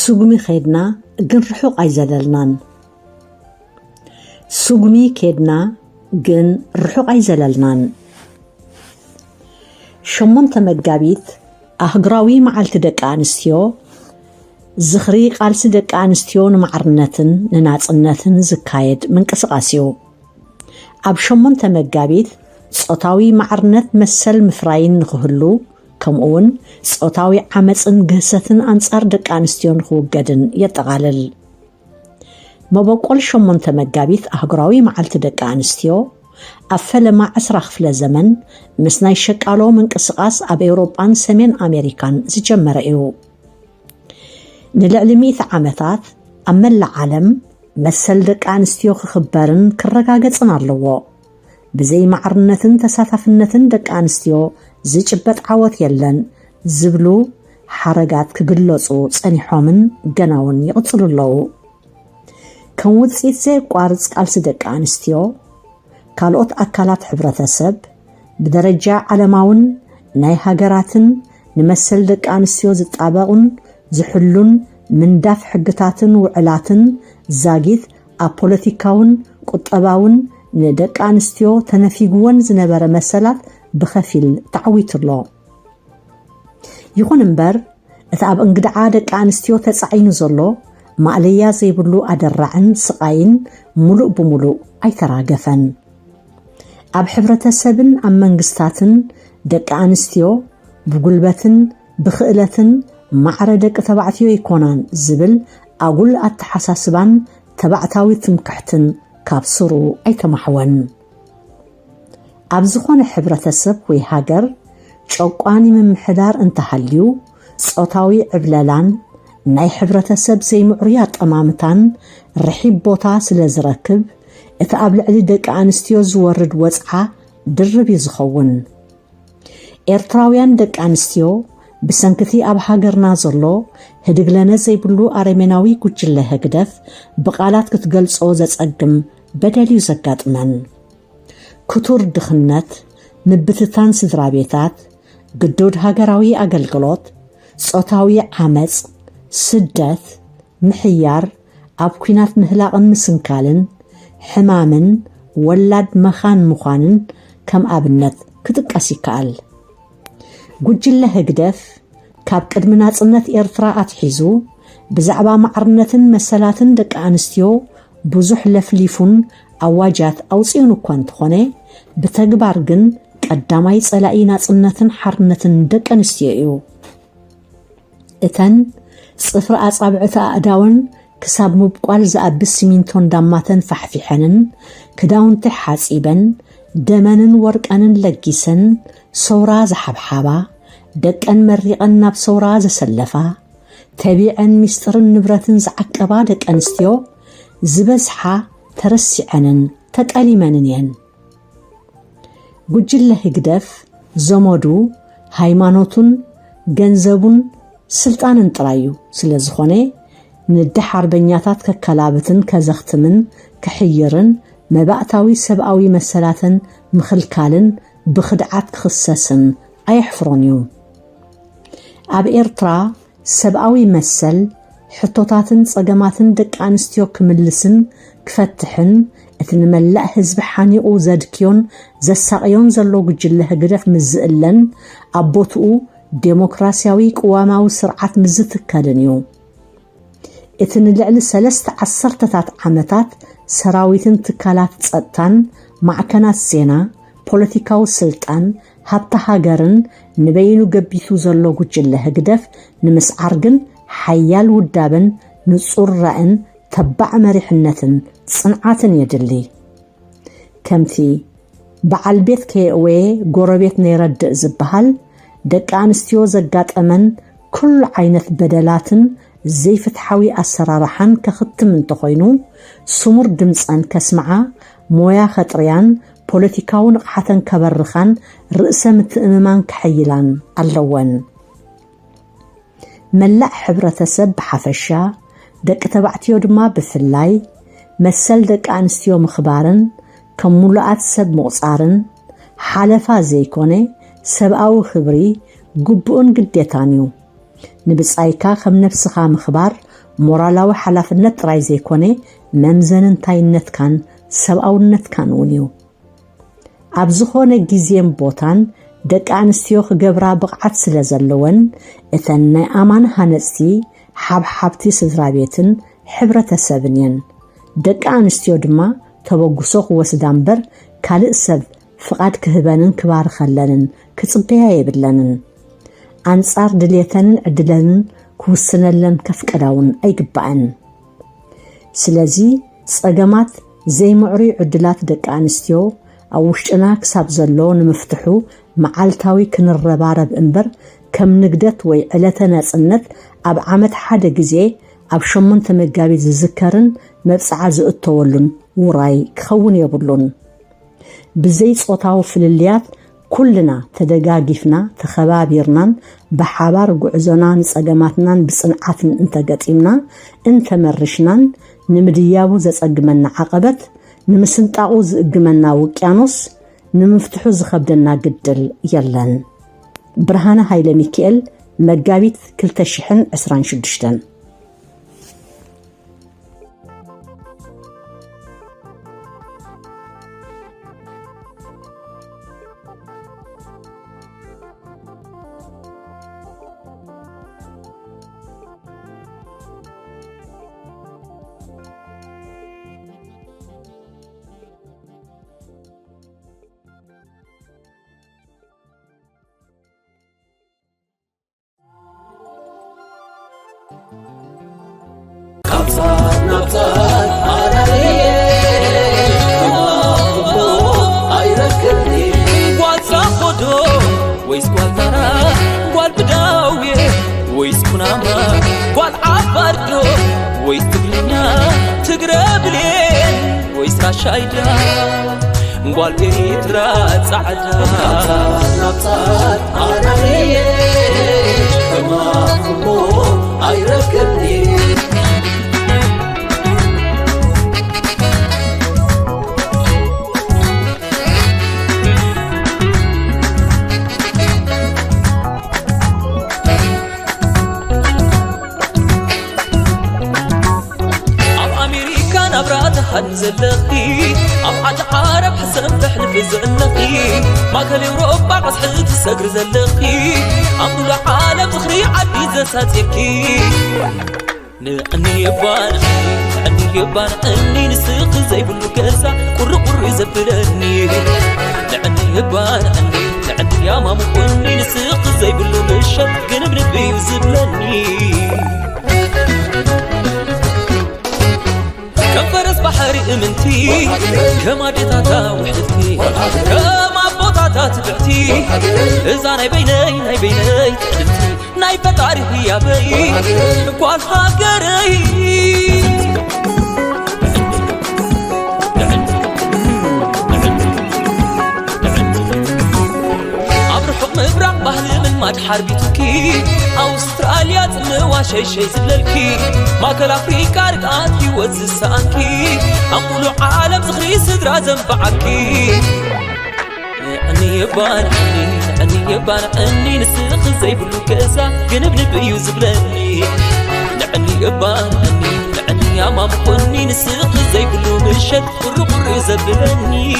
سوغمي خيدنا جن رحوق أيزللنان سوغمي كيدنا جن رحوق أيزللنان شمون تمجابيت أهجراوي معلت دك أنستيو زخري قالس دك أنستيو نمعرنتن نناصنتن زكايد من كسقاسيو أب شمون تمجابيت صوتاوي معرنت مسل مفراين نخهلو كمون صوتاوي عمصن جهستن أنصار دك أنستيو نخوجدن يتغالل مبقول شمون تمجابيت أهجراوي معلت دك أنستيو أفل مع أسرخ في الزمن مسناي شكالو من قسقاس أب أوروبان سمين أمريكان زجمر إيو نلعلميث عامتات أما العالم مسل دك أنستيو خبرن كرقاقتن اللوو بزي معرنتن تساتفنتن دك أنستيو زجبت عوات يلن زبلو حرقات كقلوصو صنيحومن جناون يقصلو اللو كون وثيت زي قوارز قالس دك أنستيو ካልኦት አካላት ሕብረተሰብ ብደረጃ ዓለማውን ናይ ሃገራትን ንመሰል ደቂ ኣንስትዮ ዝጣበቁን ዝሕሉን ምንዳፍ ሕግታትን ውዕላትን ዛጊት ኣብ ፖለቲካውን ቁጠባውን ንደቂ ኣንስትዮ ተነፊግወን ዝነበረ መሰላት ብኸፊል ተዓዊትሎ ይኹን እምበር እቲ ኣብ እንግድዓ ደቂ ኣንስትዮ ተጻዒኑ ዘሎ ማዕለያ ዘይብሉ ኣደራዕን ስቃይን ሙሉእ ብሙሉእ ኣይተራገፈን ኣብ ሕብረተሰብን ኣብ መንግስታትን ደቂ ኣንስትዮ ብጉልበትን ብኽእለትን ማዕረ ደቂ ተባዕትዮ ይኮናን ዝብል ኣጉል ኣተሓሳስባን ተባዕታዊ ትምክሕትን ካብ ስሩ ኣይተማሕወን ኣብ ዝኾነ ሕብረተሰብ ወይ ሃገር ጨቋኒ ምምሕዳር እንተሃልዩ ጾታዊ ዕብለላን ናይ ሕብረተሰብ ዘይምዕሩይ ኣጠማምታን ርሒብ ቦታ ስለ ዝረክብ እቲ ኣብ ልዕሊ ደቂ ኣንስትዮ ዝወርድ ወጽዓ ድርብ ይዝኸውን ኤርትራውያን ደቂ ኣንስትዮ ብሰንክቲ ኣብ ሃገርና ዘሎ ህድግለነ ዘይብሉ ኣረሜናዊ ጉጅለ ህግደፍ ብቃላት ክትገልጾ ዘጸግም በደልዩ ዘጋጥመን ክቱር ድኽነት ምብትታን ስድራ ቤታት ግዱድ ሃገራዊ ኣገልግሎት ጾታዊ ዓመጽ ስደት ምሕያር ኣብ ኩናት ምህላቕን ምስንካልን حمامن ولاد مخان مخانن كم أبنت كتقاس يكال ጉጅለ ህግደፍ ካብ ቅድሚ ናጽነት ኤርትራ ኣትሒዙ ብዛዕባ ማዕርነትን መሰላትን ደቂ ኣንስትዮ ብዙሕ ለፍሊፉን ኣዋጃት ኣውፅኡን እኳ እንተኾነ ብተግባር ግን ቀዳማይ ጸላኢ ናጽነትን ሓርነትን ደቂ ኣንስትዮ እዩ እተን ጽፍሪ ኣጻብዕቲ ኣእዳውን ክሳብ ምብቋል ዝኣብስ ሲሚንቶን ዳማተን ፋሕፊሐንን ክዳውንቲ ሓጺበን ደመንን ወርቀንን ለጊሰን ሰውራ ዝሓብሓባ ደቀን መሪቐን ናብ ሰውራ ዘሰለፋ ተቢዕን ሚስጥርን ንብረትን ዝዓቀባ ደቂ ኣንስትዮ ዝበዝሓ ተረሲዐንን ተቀሊመንን እየን ጉጅለ ህግደፍ ዘመዱ ሃይማኖቱን ገንዘቡን ስልጣንን ጥራዩ ስለ ዝኾነ ንድሕ አርበኛታት ከከላብትን ከዘኽትምን ከሕይርን መባእታዊ ሰብአዊ መሰላትን ምኽልካልን ብኽድዓት ክኽሰስን ኣይሕፍሮን እዩ ኣብ ኤርትራ ሰብአዊ መሰል ሕቶታትን ጸገማትን ደቂ ኣንስትዮ ክምልስን ክፈትሕን እቲ ንመላእ ህዝቢ ሓኒቑ ዘድክዮን ዘሳቅዮን ዘሎ ጉጅለ ህግደፍ ምዝእለን ኣቦትኡ ዴሞክራሲያዊ ቅዋማዊ ስርዓት ምዝትከልን እዩ እቲ ንልዕሊ 3 ዓመታት ሰራዊትን ትካላት ጸጥታን ማዕከናት ዜና ፖለቲካዊ ስልጣን ሃብታ ሃገርን ንበይኑ ገቢቱ ዘሎ ጉጅለ ህግደፍ ንምስዓር ግን ሓያል ውዳብን ንጹር ራእን ተባዕ መሪሕነትን ጽንዓትን የድሊ ከምቲ በዓል ቤት ከየወ ጎረቤት ነይረድእ ዝበሃል ደቂ ኣንስትዮ ዘጋጠመን ኩሉ ዓይነት በደላትን ዘይፍትሓዊ ኣሰራርሓን ከኽትም እንተኾይኑ ስሙር ድምፀን ከስምዓ ሞያ ኸጥርያን ፖለቲካዊ ንቕሓተን ከበርኻን ርእሰ ምትእምማን ከሕይላን ኣለወን መላእ ሕብረተሰብ ብሓፈሻ ደቂ ተባዕትዮ ድማ ብፍላይ መሰል ደቂ ኣንስትዮ ምኽባርን ከም ሙሉኣት ሰብ ምቑፃርን ሓለፋ ዘይኮነ ሰብኣዊ ክብሪ ግቡእን ግዴታን እዩ ንብጻይካ ከም ነፍስኻ ምኽባር ሞራላዊ ሓላፍነት ጥራይ ዘይኮነ መምዘንንታይነትካን ሰብኣውነትካን እውን እዩ። ኣብ ዝኾነ ግዜን ቦታን ደቂ ኣንስትዮ ክገብራ ብቕዓት ስለ ዘለወን እተን ናይ ኣማን ሃነፅቲ ሓብሓብቲ ስድራ ቤትን ሕብረተሰብን እየን። ደቂ ኣንስትዮ ድማ ተበግሶ ክወስዳ እምበር ካልእ ሰብ ፍቓድ ክህበንን ክባርከለንን ክፅበያ የብለንን። ኣንጻር ድሌተንን ዕድለንን ክውስነለን ከፍቀዳውን ኣይግባአን። ስለዚ ፀገማት ዘይምዕሩይ ዕድላት ደቂ ኣንስትዮ ኣብ ውሽጥና ክሳብ ዘሎ ንምፍትሑ መዓልታዊ ክንረባረብ እምበር ከም ንግደት ወይ ዕለተ ነፅነት ኣብ ዓመት ሓደ ግዜ ኣብ 8 መጋቢት ዝዝከርን መብፅዓ ዝእተወሉን ውራይ ክኸውን የብሉን። ብዘይ ፆታዊ ፍልልያት ኩልና ተደጋጊፍና ተኸባቢርናን ብሓባር ጉዕዞና ንፀገማትናን ብፅንዓትን እንተገጢምና እንተመርሽናን ንምድያቡ ዘፀግመና ዓቐበት ንምስንጣቑ ዝእግመና ውቅያኖስ ንምፍትሑ ዝኸብደና ግድል የለን። ብርሃነ ሃይለ ሚካኤል መጋቢት 2026 نبتات عربية أيركني قوال ساخدو ويس قوال ترى قوال بداوية ويس كناما قوال عبردو ويس تقلنا تقرب لين ويس راشايدا قوال إيترات سعدا نبتات عربية كما كمو أيركني زلقي أبعد عرب حسن بحلف زلقي ما كان أوروبا عصحت السقر زلقي أمول عالم تخري عدي زساتيكي نعني يبان أني نسيق زي بالكاسة قر يزبلني نعني يبان نعني يا ماما قلني نسيق زي بالمشط قلب نبي يزبلني كفرس بحري امنتي كما ديتاتا وحدتي كما بوتاتا تبعتي إذا ناي بيني تقلتي ناي فتاري يا بي قوال هاقري مبرع بحلي من ماد حربيتكي أستراليا تنوى شي زللكي ماكل أفريكا رقاتي وزسانكي أمولو عالم زخري صدرا زنبعكي أني يبان أني نسيق زي بلو كاسا قنب نبيو زبلني لعني يبان لعني يا ماما قلني نسيق زي بلو مشد قر يزبلني